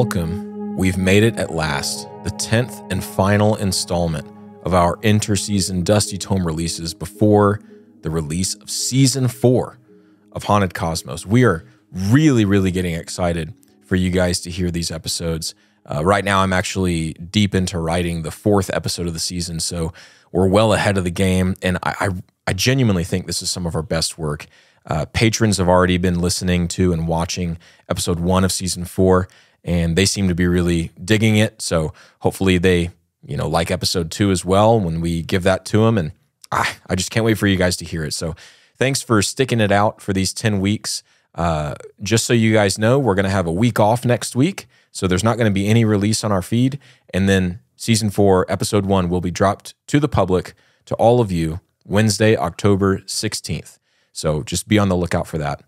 welcome. We've made it at last, the 10th and final installment of our interseason Dusty Tome releases before the release of Season 4 of Haunted Cosmos. We are really getting excited for you guys to hear these episodes. Right now, I'm actually deep into writing the 4th episode of the season, so we're well ahead of the game, and I genuinely think this is some of our best work. Patrons have already been listening to and watching episode 1 of Season 4, and they seem to be really digging it, so hopefully they like episode 2 as well when we give that to them, and I just can't wait for you guys to hear it. So thanks for sticking it out for these 10 weeks. Just so you guys know, we're going to have a week off next week, so there's not going to be any release on our feed, and then Season 4, Episode 1 will be dropped to the public, to all of you, Wednesday, October 16th. So just be on the lookout for that.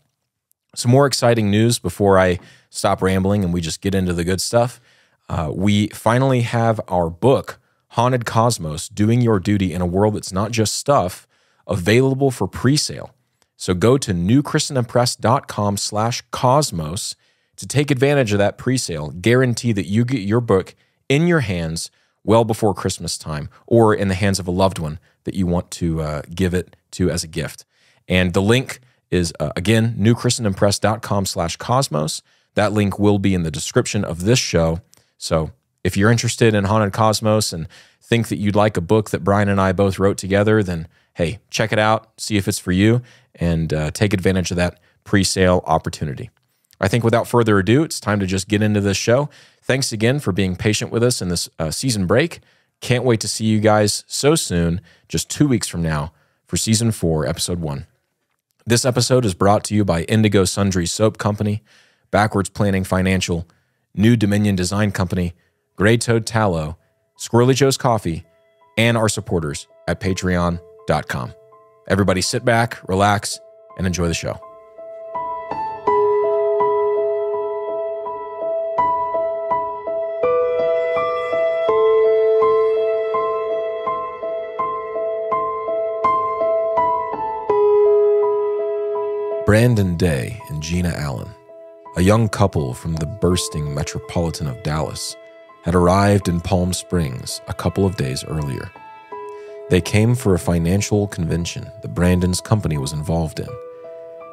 Some more exciting news before I stop rambling and we just get into the good stuff. We finally have our book, Haunted Cosmos, Doing Your Duty in a World That's Not Just Stuff, available for pre-sale. So go to newchristendompress.com/cosmos to take advantage of that pre-sale. Guarantee that you get your book in your hands well before Christmas time, or in the hands of a loved one that you want to give it to as a gift. And the link is, again, newchristendompress.com/cosmos. That link will be in the description of this show. So if you're interested in Haunted Cosmos and think that you'd like a book that Brian and I both wrote together, then hey, check it out, see if it's for you, and take advantage of that pre-sale opportunity. I think without further ado, it's time to just get into this show. Thanks again for being patient with us in this season break. Can't wait to see you guys so soon, just 2 weeks from now, for Season 4, Episode 1. This episode is brought to you by Indigo Sundry Soap Company, Backwards Planning Financial, New Dominion Design Company, Grey Toad Tallow, Squirrely Joe's Coffee, and our supporters at patreon.com. Everybody sit back, relax, and enjoy the show. Brandon Day and Gina Allen, a young couple from the bursting metropolitan of Dallas, had arrived in Palm Springs a couple of days earlier. They came for a financial convention that Brandon's company was involved in.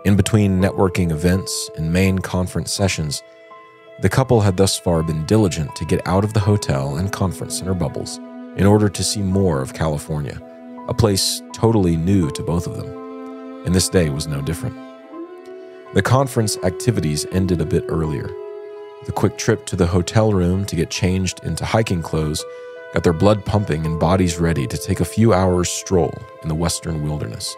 In between networking events and main conference sessions, the couple had thus far been diligent to get out of the hotel and conference center bubbles in order to see more of California, a place totally new to both of them. And this day was no different. The conference activities ended a bit earlier. The quick trip to the hotel room to get changed into hiking clothes got their blood pumping and bodies ready to take a few hours' stroll in the western wilderness.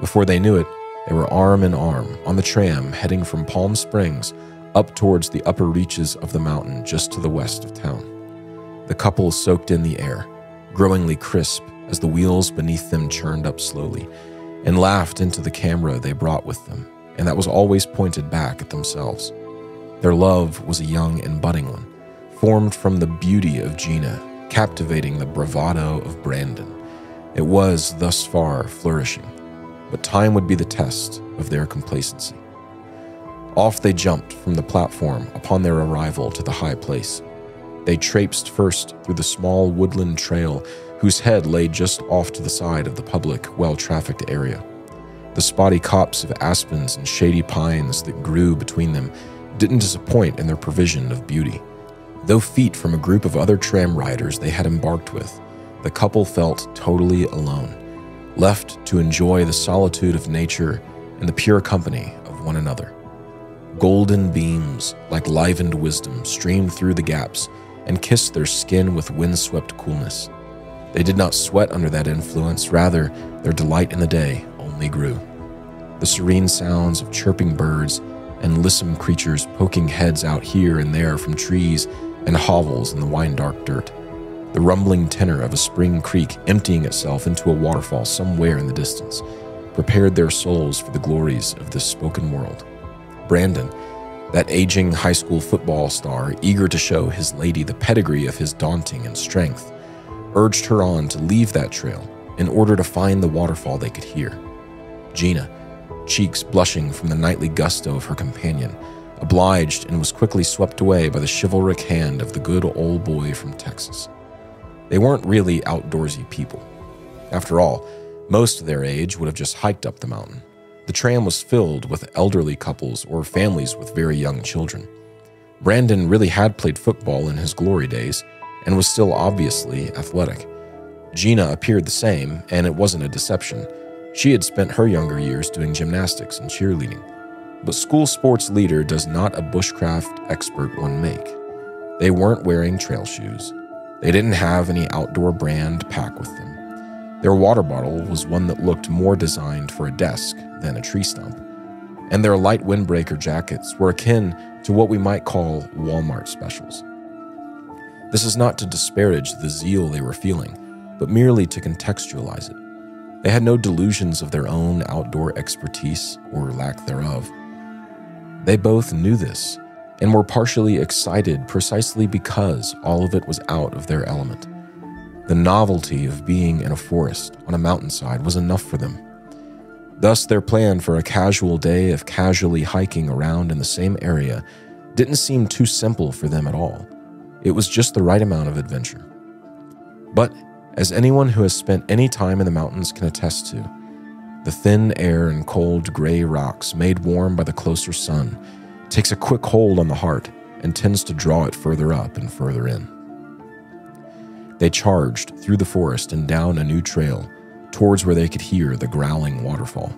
Before they knew it, they were arm in arm on the tram heading from Palm Springs up towards the upper reaches of the mountain just to the west of town. The couple soaked in the air, growingly crisp as the wheels beneath them churned up slowly, and laughed into the camera they brought with them, and that was always pointed back at themselves. Their love was a young and budding one, formed from the beauty of Gina, captivating the bravado of Brandon. It was, thus far, flourishing, but time would be the test of their complacency. Off they jumped from the platform upon their arrival to the high place. They traipsed first through the small woodland trail whose head lay just off to the side of the public, well-trafficked area. The spotty copse of aspens and shady pines that grew between them didn't disappoint in their provision of beauty. Though feet from a group of other tram riders they had embarked with, the couple felt totally alone, left to enjoy the solitude of nature and the pure company of one another. Golden beams, like livened wisdom, streamed through the gaps and kissed their skin with windswept coolness. They did not sweat under that influence, rather, their delight in the day only grew. The serene sounds of chirping birds and lissom creatures poking heads out here and there from trees and hovels in the wine-dark dirt. The rumbling tenor of a spring creek emptying itself into a waterfall somewhere in the distance prepared their souls for the glories of this spoken world. Brandon, that aging high school football star eager to show his lady the pedigree of his daunting and strength, urged her on to leave that trail in order to find the waterfall they could hear. Gina, cheeks blushing from the nightly gusto of her companion, obliged, and was quickly swept away by the chivalric hand of the good old boy from Texas. They weren't really outdoorsy people. After all, most of their age would have just hiked up the mountain. The tram was filled with elderly couples or families with very young children. Brandon really had played football in his glory days and was still obviously athletic. Gina appeared the same, and it wasn't a deception. She had spent her younger years doing gymnastics and cheerleading. But school sports leader does not a bushcraft expert one make. They weren't wearing trail shoes. They didn't have any outdoor brand pack with them. Their water bottle was one that looked more designed for a desk than a tree stump. And their light windbreaker jackets were akin to what we might call Walmart specials. This is not to disparage the zeal they were feeling, but merely to contextualize it. They had no delusions of their own outdoor expertise or lack thereof. They both knew this and were partially excited precisely because all of it was out of their element. The novelty of being in a forest on a mountainside was enough for them. Thus, their plan for a casual day of casually hiking around in the same area didn't seem too simple for them at all. It was just the right amount of adventure. But, as anyone who has spent any time in the mountains can attest to, the thin air and cold gray rocks made warm by the closer sun takes a quick hold on the heart and tends to draw it further up and further in. They charged through the forest and down a new trail towards where they could hear the growling waterfall.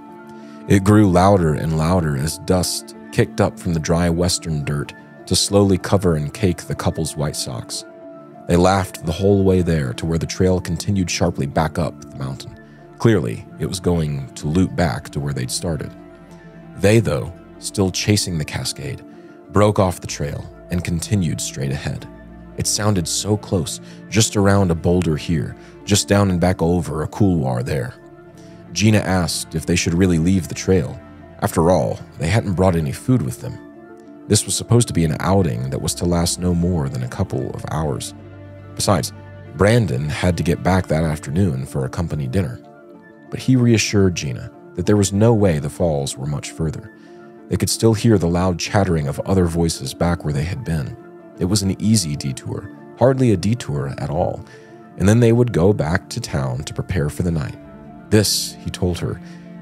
It grew louder and louder as dust kicked up from the dry western dirt to slowly cover and cake the couple's white socks. They laughed the whole way there to where the trail continued sharply back up the mountain. Clearly, it was going to loop back to where they'd started. They, though, still chasing the cascade, broke off the trail and continued straight ahead. It sounded so close, just around a boulder here, just down and back over a couloir there. Gina asked if they should really leave the trail. After all, they hadn't brought any food with them. This was supposed to be an outing that was to last no more than a couple of hours. Besides, Brandon had to get back that afternoon for a company dinner. But he reassured Gina that there was no way the falls were much further. They could still hear the loud chattering of other voices back where they had been. It was an easy detour, hardly a detour at all, and then they would go back to town to prepare for the night. This, he told her,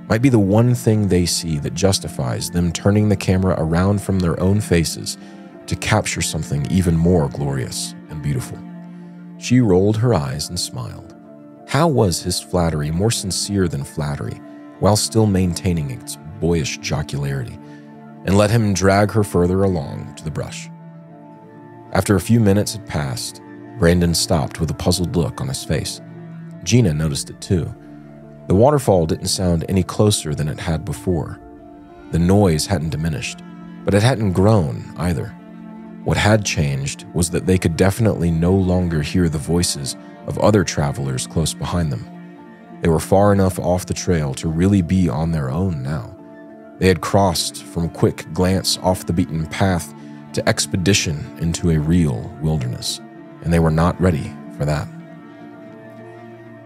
might be the one thing they see that justifies them turning the camera around from their own faces to capture something even more glorious and beautiful. She rolled her eyes and smiled. How was his flattery more sincere than flattery, while still maintaining its boyish jocularity, and let him drag her further along to the brush. After a few minutes had passed, Brandon stopped with a puzzled look on his face. Gina noticed it too. The waterfall didn't sound any closer than it had before. The noise hadn't diminished, but it hadn't grown either. What had changed was that they could definitely no longer hear the voices of other travelers close behind them. They were far enough off the trail to really be on their own now. They had crossed from quick glance off the beaten path to expedition into a real wilderness, and they were not ready for that.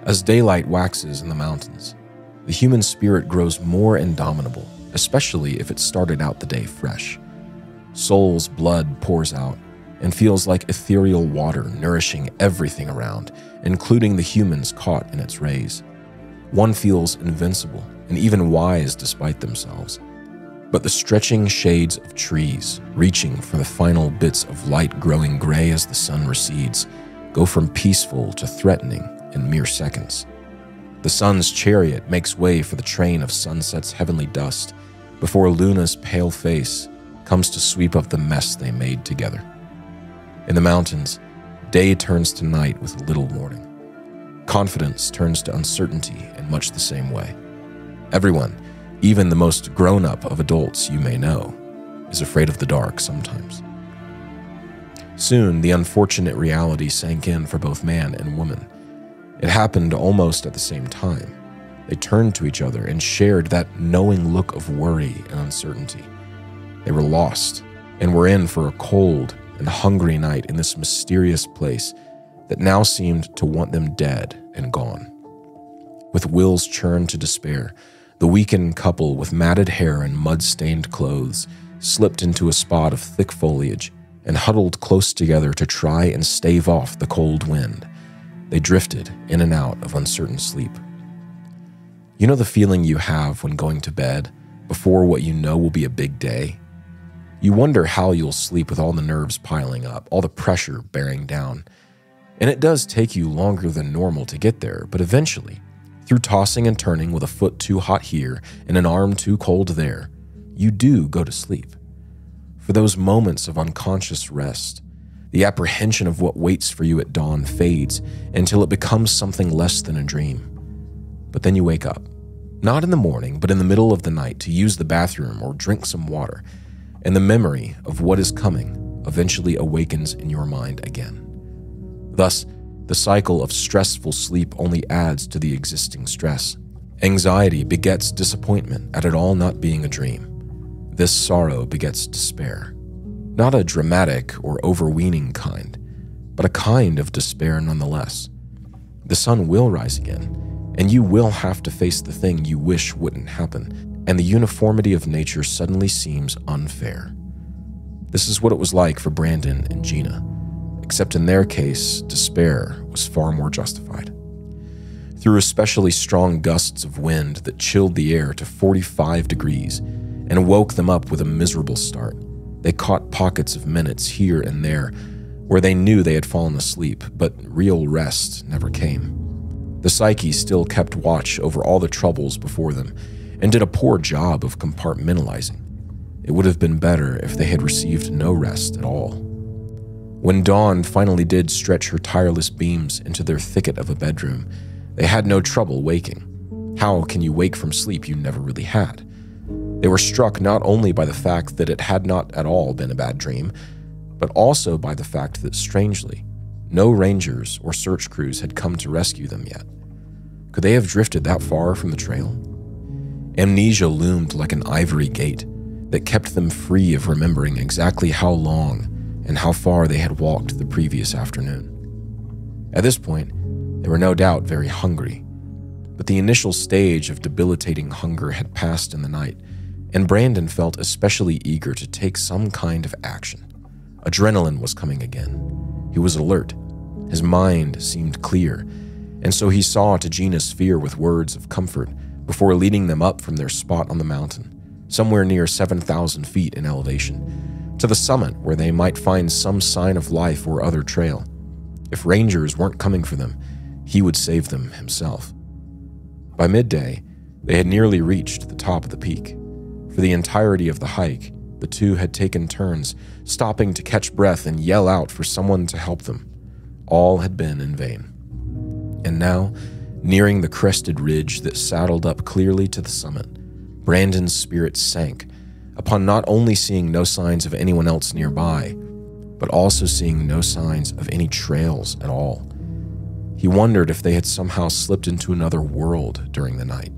As daylight waxes in the mountains, the human spirit grows more indomitable, especially if it started out the day fresh. Soul's blood pours out and feels like ethereal water nourishing everything around, including the humans caught in its rays. One feels invincible and even wise despite themselves. But the stretching shades of trees, reaching for the final bits of light growing gray as the sun recedes, go from peaceful to threatening in mere seconds. The sun's chariot makes way for the train of sunset's heavenly dust before Luna's pale face comes to sweep up the mess they made together. In the mountains, day turns to night with little warning. Confidence turns to uncertainty in much the same way. Everyone, even the most grown-up of adults you may know, is afraid of the dark sometimes. Soon, the unfortunate reality sank in for both man and woman. It happened almost at the same time. They turned to each other and shared that knowing look of worry and uncertainty. They were lost and were in for a cold and hungry night in this mysterious place that now seemed to want them dead and gone. With wills churned to despair, the weakened couple with matted hair and mud-stained clothes slipped into a spot of thick foliage and huddled close together to try and stave off the cold wind. They drifted in and out of uncertain sleep. You know the feeling you have when going to bed before what you know will be a big day? You wonder how you'll sleep with all the nerves piling up, all the pressure bearing down. And it does take you longer than normal to get there, but eventually, through tossing and turning with a foot too hot here and an arm too cold there, you do go to sleep. For those moments of unconscious rest, the apprehension of what waits for you at dawn fades until it becomes something less than a dream. But then you wake up, not in the morning, but in the middle of the night to use the bathroom or drink some water, and the memory of what is coming eventually awakens in your mind again. Thus, the cycle of stressful sleep only adds to the existing stress. Anxiety begets disappointment at it all not being a dream. This sorrow begets despair. Not a dramatic or overweening kind, but a kind of despair nonetheless. The sun will rise again, and you will have to face the thing you wish wouldn't happen, and the uniformity of nature suddenly seems unfair. This is what it was like for Brandon and Gina, except in their case, despair was far more justified. Through especially strong gusts of wind that chilled the air to 45 degrees and woke them up with a miserable start, they caught pockets of minutes here and there where they knew they had fallen asleep, but real rest never came. The psyche still kept watch over all the troubles before them and did a poor job of compartmentalizing. It would have been better if they had received no rest at all. When dawn finally did stretch her tireless beams into their thicket of a bedroom, they had no trouble waking. How can you wake from sleep you never really had? They were struck not only by the fact that it had not at all been a bad dream, but also by the fact that, strangely, no rangers or search crews had come to rescue them yet. Could they have drifted that far from the trail? Amnesia loomed like an ivory gate that kept them free of remembering exactly how long and how far they had walked the previous afternoon. At this point, they were no doubt very hungry, but the initial stage of debilitating hunger had passed in the night, and Brandon felt especially eager to take some kind of action. Adrenaline was coming again. He was alert. His mind seemed clear, and so he saw to Gina's fear with words of comfort before leading them up from their spot on the mountain, somewhere near 7,000 feet in elevation, to the summit where they might find some sign of life or other trail. If rangers weren't coming for them, he would save them himself. By midday, they had nearly reached the top of the peak. For the entirety of the hike, the two had taken turns, stopping to catch breath and yell out for someone to help them. All had been in vain. And now, nearing the crested ridge that saddled up clearly to the summit, Brandon's spirit sank upon not only seeing no signs of anyone else nearby, but also seeing no signs of any trails at all. He wondered if they had somehow slipped into another world during the night,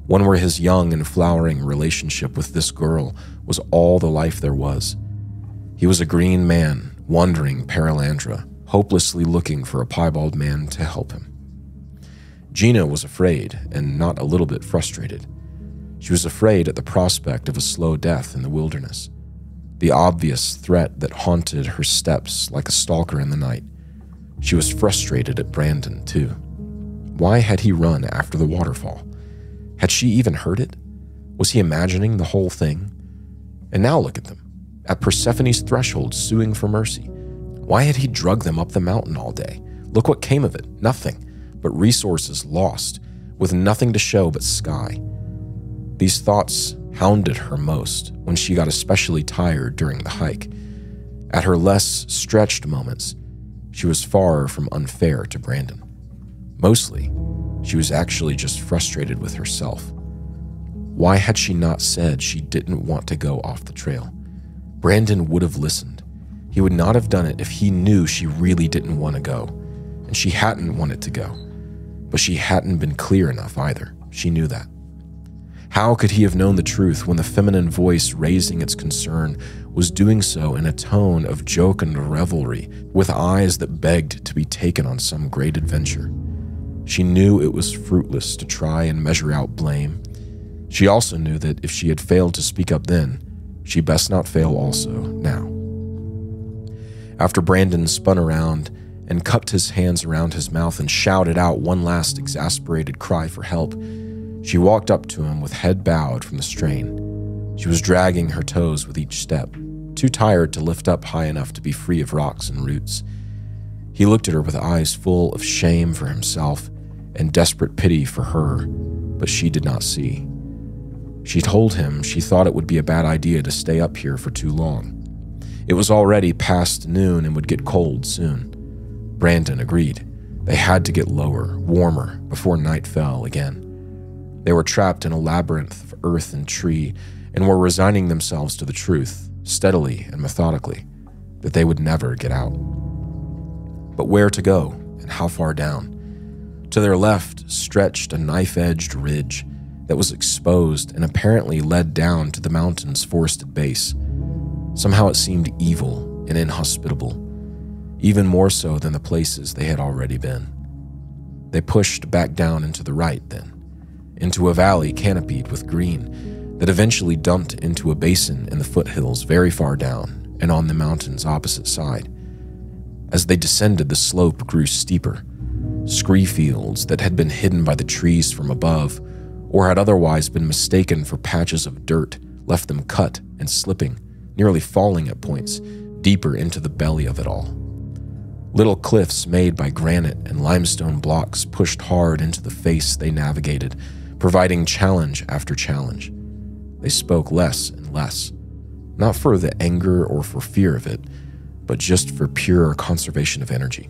one where his young and flowering relationship with this girl was all the life there was. He was a green man, wandering Paralandra, hopelessly looking for a piebald man to help him. Gina was afraid, and not a little bit frustrated. She was afraid at the prospect of a slow death in the wilderness, the obvious threat that haunted her steps like a stalker in the night. She was frustrated at Brandon, too. Why had he run after the waterfall? Had she even heard it? Was he imagining the whole thing? And now look at them, at Persephone's threshold, suing for mercy. Why had he drugged them up the mountain all day? Look what came of it, nothing, but resources lost, with nothing to show but sky. These thoughts hounded her most when she got especially tired during the hike. At her less stretched moments, she was far from unfair to Brandon. Mostly, she was actually just frustrated with herself. Why had she not said she didn't want to go off the trail? Brandon would have listened. He would not have done it if he knew she really didn't want to go, and she hadn't wanted to go. But she hadn't been clear enough either. She knew that. How could he have known the truth when the feminine voice raising its concern was doing so in a tone of joke and revelry, with eyes that begged to be taken on some great adventure? She knew it was fruitless to try and measure out blame. She also knew that if she had failed to speak up then, She best not fail also now. After Brandon spun around and cupped his hands around his mouth and shouted out one last exasperated cry for help, she walked up to him with head bowed from the strain. She was dragging her toes with each step, too tired to lift up high enough to be free of rocks and roots. He looked at her with eyes full of shame for himself and desperate pity for her, but she did not see. She told him she thought it would be a bad idea to stay up here for too long. It was already past noon and would get cold soon. Brandon agreed. They had to get lower, warmer, before night fell again. They were trapped in a labyrinth of earth and tree and were resigning themselves to the truth, steadily and methodically, that they would never get out. But where to go and how far down? To their left stretched a knife-edged ridge that was exposed and apparently led down to the mountain's forested base. Somehow it seemed evil and inhospitable, even more so than the places they had already been. They pushed back down into the right then, into a valley canopied with green that eventually dumped into a basin in the foothills very far down and on the mountain's opposite side. As they descended, the slope grew steeper. Scree fields that had been hidden by the trees from above or had otherwise been mistaken for patches of dirt left them cut and slipping, nearly falling at points, deeper into the belly of it all. Little cliffs made by granite and limestone blocks pushed hard into the face they navigated, providing challenge after challenge. They spoke less and less, not for the anger or for fear of it, but just for pure conservation of energy.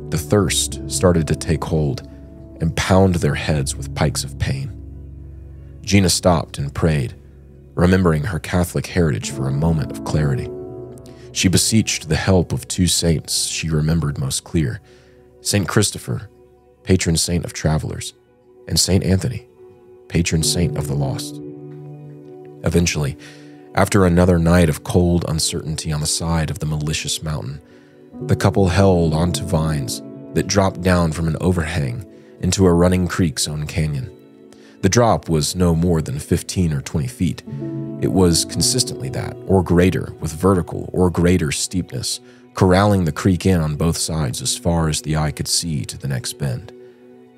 The thirst started to take hold and pound their heads with pikes of pain. Gina stopped and prayed, remembering her Catholic heritage for a moment of clarity. She beseeched the help of two saints she remembered most clear, Saint Christopher, patron saint of travelers, and Saint Anthony, patron saint of the lost. Eventually, after another night of cold uncertainty on the side of the malicious mountain, the couple held onto vines that dropped down from an overhang into a running creek's own canyon. The drop was no more than 15 or 20 feet. It was consistently that, or greater, with vertical or greater steepness, corralling the creek in on both sides as far as the eye could see to the next bend.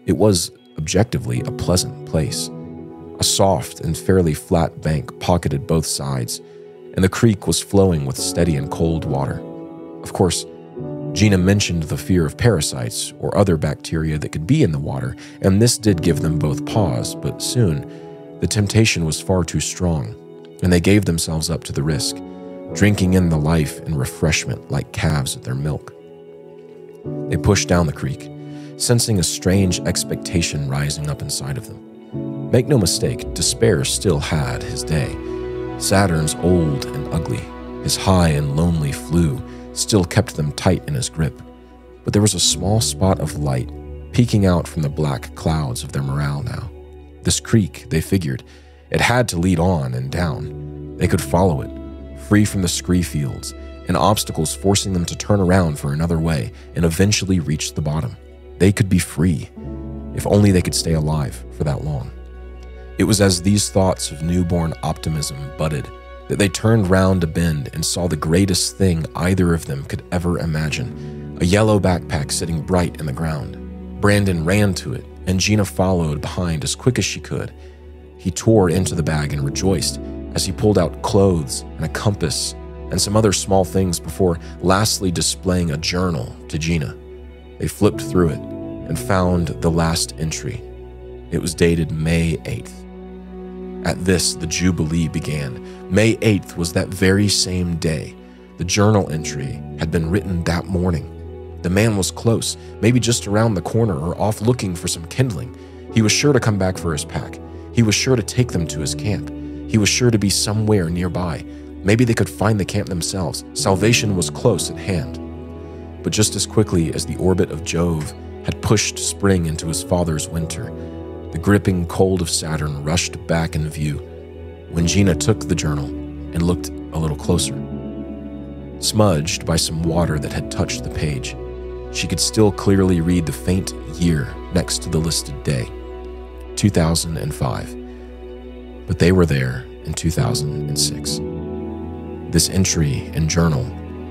It was, objectively, a pleasant place. A soft and fairly flat bank pocketed both sides, and the creek was flowing with steady and cold water. Of course, Gina mentioned the fear of parasites or other bacteria that could be in the water, and this did give them both pause, but soon the temptation was far too strong, and they gave themselves up to the risk, drinking in the life and refreshment like calves at their milk. They pushed down the creek, sensing a strange expectation rising up inside of them. Make no mistake, despair still had his day. Saturn's old and ugly, his high and lonely flu, still kept them tight in his grip, but there was a small spot of light peeking out from the black clouds of their morale now. This creek, they figured, it had to lead on and down. They could follow it, free from the scree fields and obstacles forcing them to turn around for another way and eventually reach the bottom. They could be free, if only they could stay alive for that long. It was as these thoughts of newborn optimism budded that they turned round a bend and saw the greatest thing either of them could ever imagine, a yellow backpack sitting bright in the ground. Brandon ran to it, and Gina followed behind as quick as she could. He tore into the bag and rejoiced as he pulled out clothes and a compass and some other small things before lastly displaying a journal to Gina. They flipped through it and found the last entry. It was dated May 8th. At this, the Jubilee began. May 8th was that very same day. The journal entry had been written that morning. The man was close, maybe just around the corner or off looking for some kindling. He was sure to come back for his pack. He was sure to take them to his camp. He was sure to be somewhere nearby. Maybe they could find the camp themselves. Salvation was close at hand. But just as quickly as the orbit of Jove had pushed spring into his father's winter, the gripping cold of Saturn rushed back in view when Gina took the journal and looked a little closer. Smudged by some water that had touched the page, she could still clearly read the faint year next to the listed day, 2005. But they were there in 2006. This entry and journal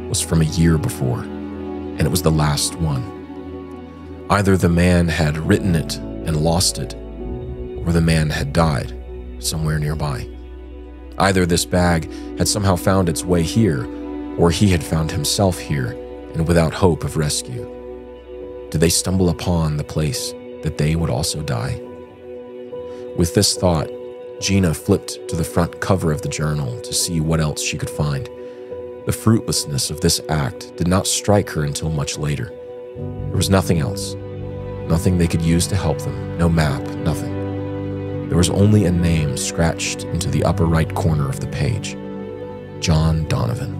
was from a year before, and it was the last one. Either the man had written it and lost it, or the man had died somewhere nearby. Either this bag had somehow found its way here, or he had found himself here and without hope of rescue. Did they stumble upon the place that they would also die? With this thought, Gina flipped to the front cover of the journal to see what else she could find. The fruitlessness of this act did not strike her until much later. There was nothing else. Nothing they could use to help them. No map, nothing. There was only a name scratched into the upper right corner of the page. John Donovan.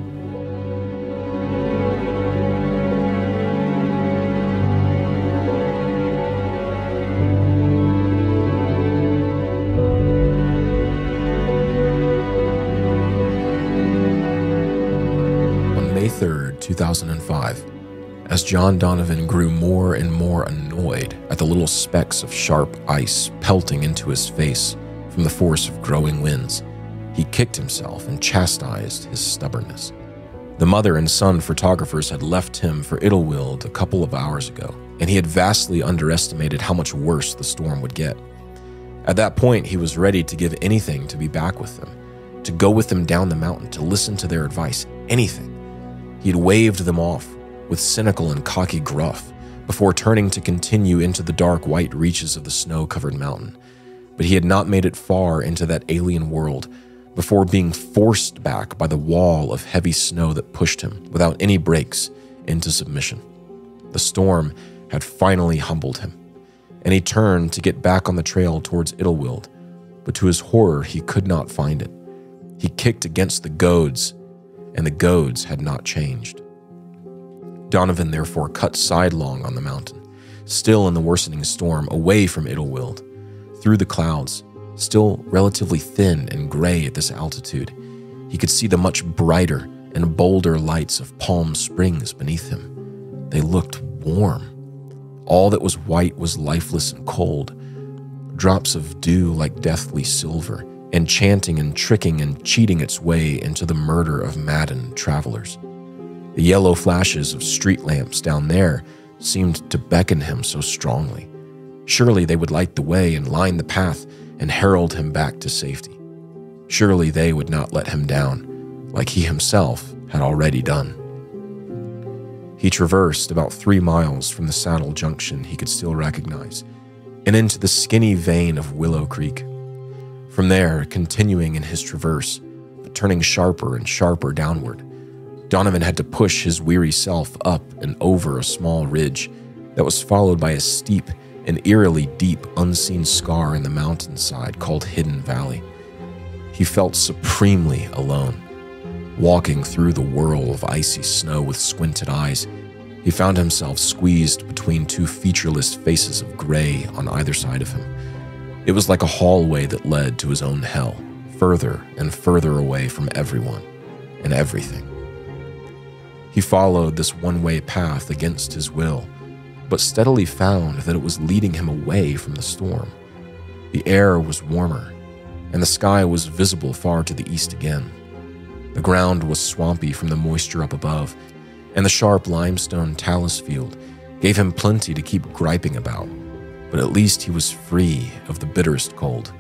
On May 3rd, 2005, as John Donovan grew more and more annoyed at the little specks of sharp ice pelting into his face from the force of growing winds, he kicked himself and chastised his stubbornness. The mother and son photographers had left him for Idyllwild a couple of hours ago, and he had vastly underestimated how much worse the storm would get. At that point, he was ready to give anything to be back with them, to go with them down the mountain, to listen to their advice, anything. He had waved them off with cynical and cocky gruff before turning to continue into the dark white reaches of the snow-covered mountain. But he had not made it far into that alien world before being forced back by the wall of heavy snow that pushed him, without any breaks, into submission. The storm had finally humbled him, and he turned to get back on the trail towards Idyllwild, but to his horror he could not find it. He kicked against the goads, and the goads had not changed. Donovan therefore cut sidelong on the mountain, still in the worsening storm, away from Idyllwild. Through the clouds, still relatively thin and gray at this altitude, he could see the much brighter and bolder lights of Palm Springs beneath him. They looked warm. All that was white was lifeless and cold, drops of dew like deathly silver, enchanting and tricking and cheating its way into the murder of maddened travelers. The yellow flashes of street lamps down there seemed to beckon him so strongly. Surely they would light the way and line the path and herald him back to safety. Surely they would not let him down, like he himself had already done. He traversed about 3 miles from the saddle junction he could still recognize, and into the skinny vein of Willow Creek. From there, continuing in his traverse, but turning sharper and sharper downward, Donovan had to push his weary self up and over a small ridge that was followed by a steep and eerily deep unseen scar in the mountainside called Hidden Valley. He felt supremely alone. Walking through the whirl of icy snow with squinted eyes, he found himself squeezed between 2 featureless faces of gray on either side of him. It was like a hallway that led to his own hell, further and further away from everyone and everything. He followed this one-way path against his will, but steadily found that it was leading him away from the storm. The air was warmer, and the sky was visible far to the east again. The ground was swampy from the moisture up above, and the sharp limestone talus field gave him plenty to keep griping about, but at least he was free of the bitterest cold.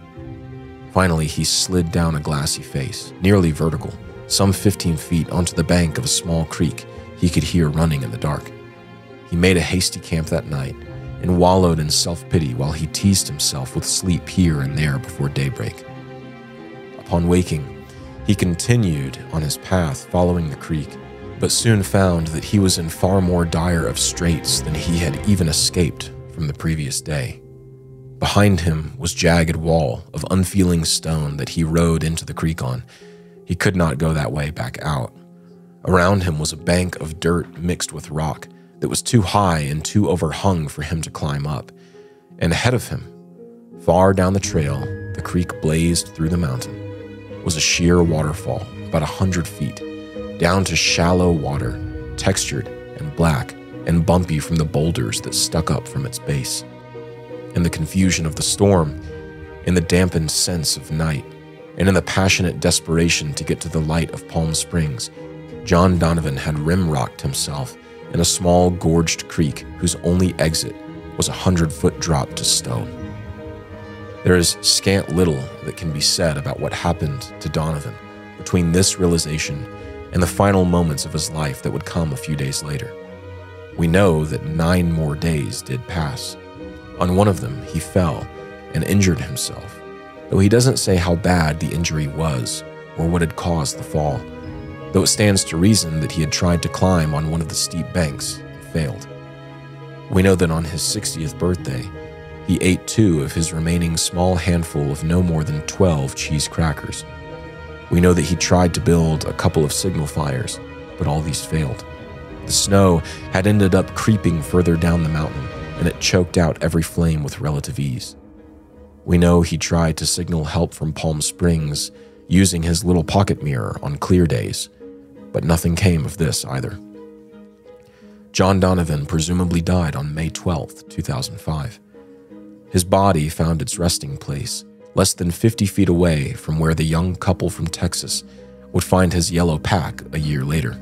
Finally, he slid down a glassy face, nearly vertical, some 15 feet onto the bank of a small creek he could hear running in the dark. He made a hasty camp that night and wallowed in self-pity while he teased himself with sleep here and there before daybreak. Upon waking, he continued on his path following the creek, but soon found that he was in far more dire of straits than he had even escaped from the previous day. Behind him was jagged wall of unfeeling stone that he rode into the creek on. He could not go that way back out. Around him was a bank of dirt mixed with rock that was too high and too overhung for him to climb up. And ahead of him, far down the trail the creek blazed through the mountain, was a sheer waterfall about 100 feet, down to shallow water, textured and black and bumpy from the boulders that stuck up from its base. In the confusion of the storm, in the dampened sense of night, and in the passionate desperation to get to the light of Palm Springs, John Donovan had rim-rocked himself in a small gorged creek whose only exit was a 100-foot drop to stone. There is scant little that can be said about what happened to Donovan between this realization and the final moments of his life that would come a few days later. We know that 9 more days did pass. On one of them, he fell and injured himself, though he doesn't say how bad the injury was or what had caused the fall, though it stands to reason that he had tried to climb on one of the steep banks and failed. We know that on his 60th birthday, he ate 2 of his remaining small handful of no more than 12 cheese crackers. We know that he tried to build a couple of signal fires, but all these failed. The snow had ended up creeping further down the mountain, and it choked out every flame with relative ease. We know he tried to signal help from Palm Springs using his little pocket mirror on clear days, but nothing came of this either. John Donovan presumably died on May 12, 2005. His body found its resting place less than 50 feet away from where the young couple from Texas would find his yellow pack a year later.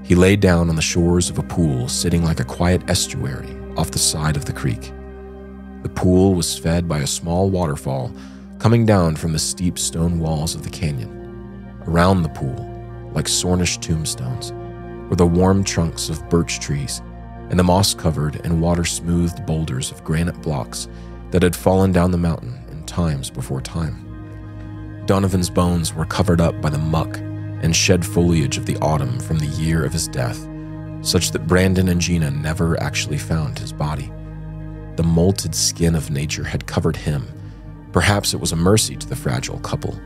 He lay down on the shores of a pool sitting like a quiet estuary off the side of the creek. The pool was fed by a small waterfall coming down from the steep stone walls of the canyon. Around the pool, like Sornish tombstones, were the warm trunks of birch trees and the moss-covered and water-smoothed boulders of granite blocks that had fallen down the mountain in times before time. Donovan's bones were covered up by the muck and shed foliage of the autumn from the year of his death, such that Brandon and Gina never actually found his body. The molted skin of nature had covered him. Perhaps it was a mercy to the fragile couple,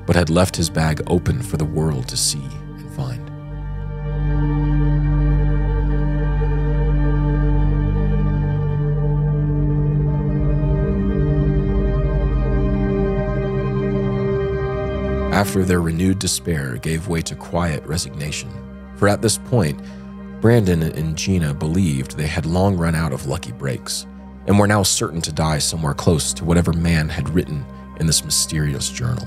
but had left his bag open for the world to see and find. After their renewed despair gave way to quiet resignation, for at this point, Brandon and Gina believed they had long run out of lucky breaks, and were now certain to die somewhere close to whatever man had written in this mysterious journal.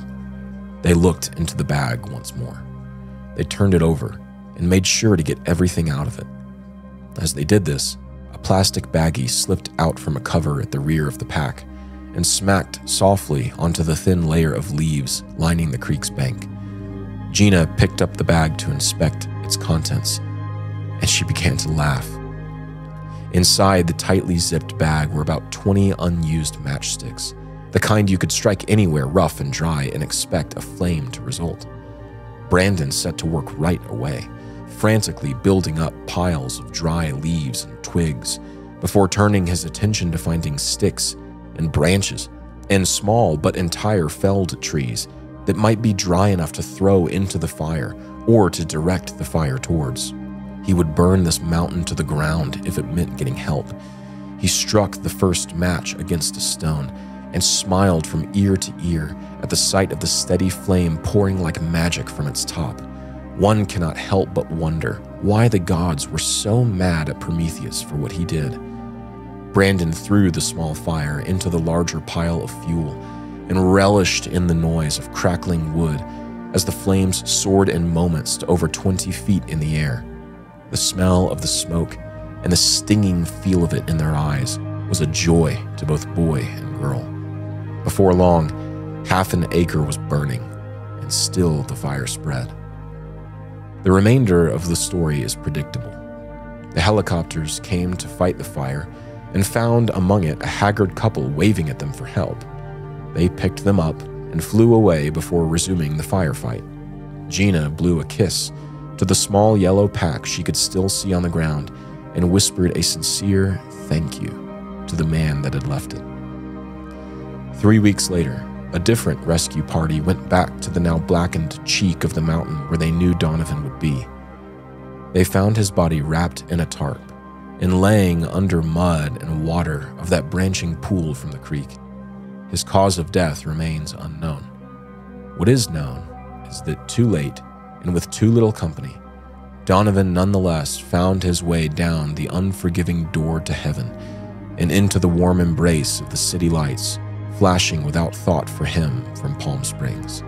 They looked into the bag once more. They turned it over and made sure to get everything out of it. As they did this, a plastic baggie slipped out from a cover at the rear of the pack and smacked softly onto the thin layer of leaves lining the creek's bank. Gina picked up the bag to inspect its contents, and she began to laugh. Inside the tightly zipped bag were about 20 unused matchsticks, the kind you could strike anywhere rough and dry and expect a flame to result. Brandon set to work right away, frantically building up piles of dry leaves and twigs, before turning his attention to finding sticks and branches and small but entire felled trees that might be dry enough to throw into the fire or to direct the fire towards. He would burn this mountain to the ground if it meant getting help. He struck the first match against a stone and smiled from ear to ear at the sight of the steady flame pouring like magic from its top. One cannot help but wonder why the gods were so mad at Prometheus for what he did. Brandon threw the small fire into the larger pile of fuel and relished in the noise of crackling wood as the flames soared in moments to over 20 feet in the air. The smell of the smoke and the stinging feel of it in their eyes was a joy to both boy and girl. Before long, half an acre was burning, and still the fire spread. The remainder of the story is predictable. The helicopters came to fight the fire and found among it a haggard couple waving at them for help. They picked them up and flew away before resuming the firefight. Gina blew a kiss to the small yellow pack she could still see on the ground and whispered a sincere thank you to the man that had left it. 3 weeks later, a different rescue party went back to the now blackened cheek of the mountain where they knew Donovan would be. They found his body wrapped in a tarp and laying under mud and water of that branching pool from the creek. His cause of death remains unknown. What is known is that too late, and with too little company, Donovan nonetheless found his way down the unforgiving door to heaven and into the warm embrace of the city lights flashing without thought for him from Palm Springs.